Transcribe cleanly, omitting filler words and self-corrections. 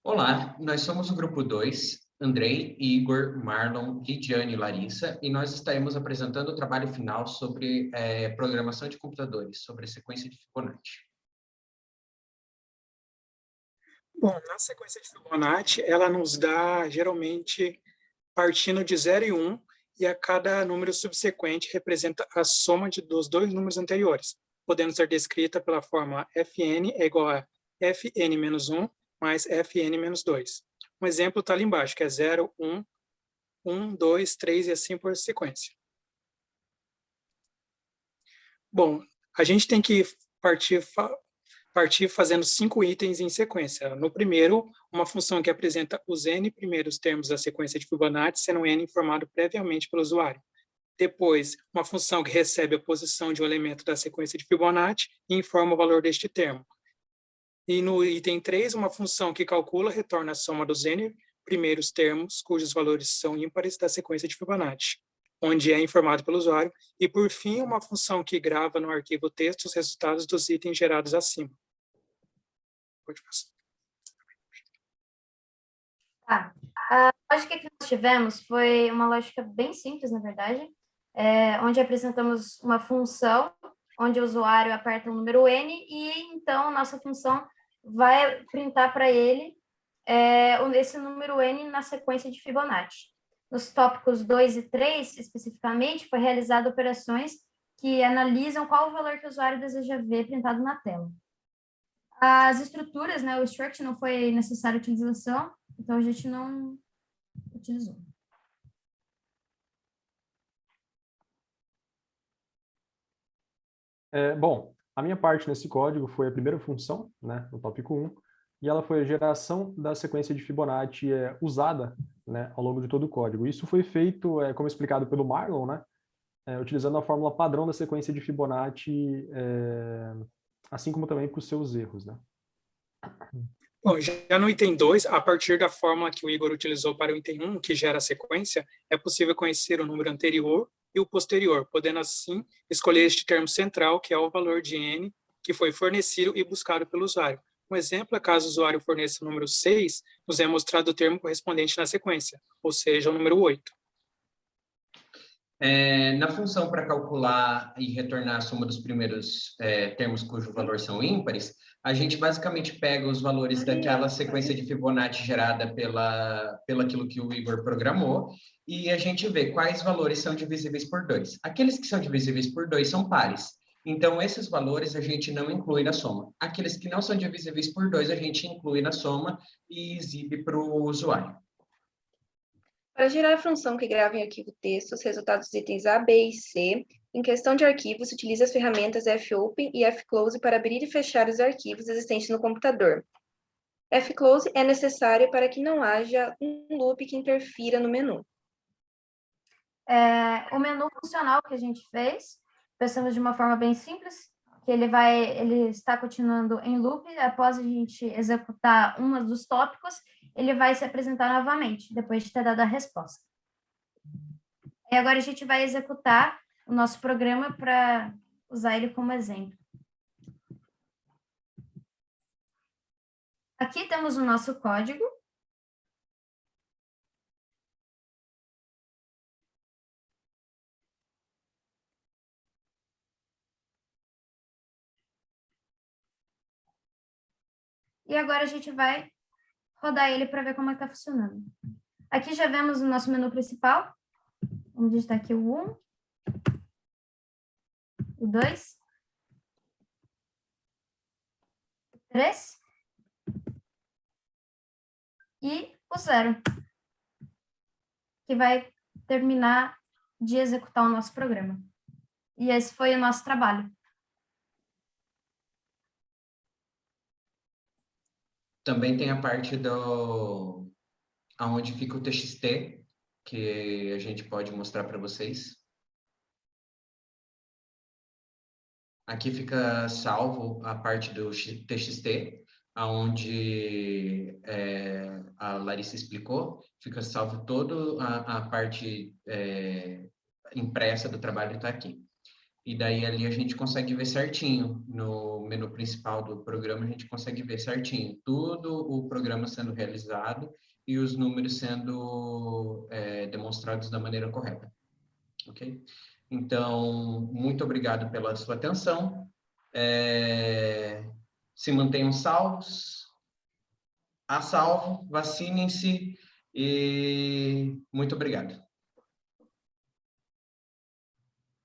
Olá, nós somos o grupo 2, Andrei, Igor, Marlon, Lidiane e Larissa, e nós estaremos apresentando o trabalho final sobre programação de computadores, sobre a sequência de Fibonacci. Bom, na sequência de Fibonacci, ela nos dá, geralmente, partindo de 0 e 1, e a cada número subsequente representa a soma dos dois números anteriores, podendo ser descrita pela fórmula Fn é igual a Fn menos 1 mais Fn menos 2. Um exemplo está ali embaixo, que é 0, 1, 1, 2, 3 e assim por sequência. Bom, a gente tem que partir fazendo 5 itens em sequência. No primeiro, uma função que apresenta os n primeiros termos da sequência de Fibonacci, sendo n informado previamente pelo usuário. Depois, uma função que recebe a posição de um elemento da sequência de Fibonacci e informa o valor deste termo. E no item 3, uma função que calcula e retorna a soma dos n primeiros termos, cujos valores são ímpares da sequência de Fibonacci, onde é informado pelo usuário. E, por fim, uma função que grava no arquivo texto os resultados dos itens gerados acima. Pode passar. Tá. A lógica que nós tivemos foi uma lógica bem simples, na verdade, onde apresentamos uma função, onde o usuário aperta o número n, e então nossa função vai printar para ele esse número n na sequência de Fibonacci. Nos tópicos 2 e 3, especificamente, foi realizado operações que analisam qual o valor que o usuário deseja ver printado na tela. As estruturas, o struct não foi necessária a utilização, então a gente não utilizou. Bom, a minha parte nesse código foi a primeira função, né, no tópico 1, e ela foi a geração da sequência de Fibonacci usada, né, ao longo de todo o código. Isso foi feito, como explicado pelo Marlon, né, utilizando a fórmula padrão da sequência de Fibonacci, assim como também para os seus erros, né. Bom, já no item 2, a partir da fórmula que o Igor utilizou para o item 1, que gera a sequência, é possível conhecer o número anterior e o posterior, podendo assim escolher este termo central, que é o valor de n, que foi fornecido e buscado pelo usuário. Um exemplo é caso o usuário forneça o número 6, nos é mostrado o termo correspondente na sequência, ou seja, o número 8. Na função para calcular e retornar a soma dos primeiros termos cujos valores são ímpares, a gente basicamente pega os valores daquela sequência de Fibonacci gerada pelaquilo que o Igor programou, e a gente vê quais valores são divisíveis por 2. Aqueles que são divisíveis por 2 são pares. Então, esses valores a gente não inclui na soma. Aqueles que não são divisíveis por 2, a gente inclui na soma e exibe para o usuário. Para gerar a função que grava em arquivo texto os resultados dos itens A, B e C, em questão de arquivos, utiliza as ferramentas fopen e fclose para abrir e fechar os arquivos existentes no computador. Fclose é necessário para que não haja um loop que interfira no menu. O menu funcional que a gente fez, pensamos de uma forma bem simples, que ele está continuando em loop. Após a gente executar um dos tópicos, ele vai se apresentar novamente, depois de ter dado a resposta. E agora a gente vai executar o nosso programa para usar ele como exemplo. Aqui temos o nosso código. E agora a gente vai rodar ele para ver como está funcionando. Aqui já vemos o nosso menu principal. Vamos digitar aqui o 1, o 2, o 3 e o 0, que vai terminar de executar o nosso programa. E esse foi o nosso trabalho. Também tem a parte aonde fica o TXT, que a gente pode mostrar para vocês. Aqui fica salvo a parte do TXT, aonde a Larissa explicou, fica salvo toda a parte impressa do trabalho está aqui. e daí ali a gente consegue ver certinho, no menu principal do programa a gente consegue ver certinho tudo o programa sendo realizado e os números sendo demonstrados da maneira correta, ok? Então, muito obrigado pela sua atenção, se mantenham salvos, a salvo, vacinem-se e muito obrigado.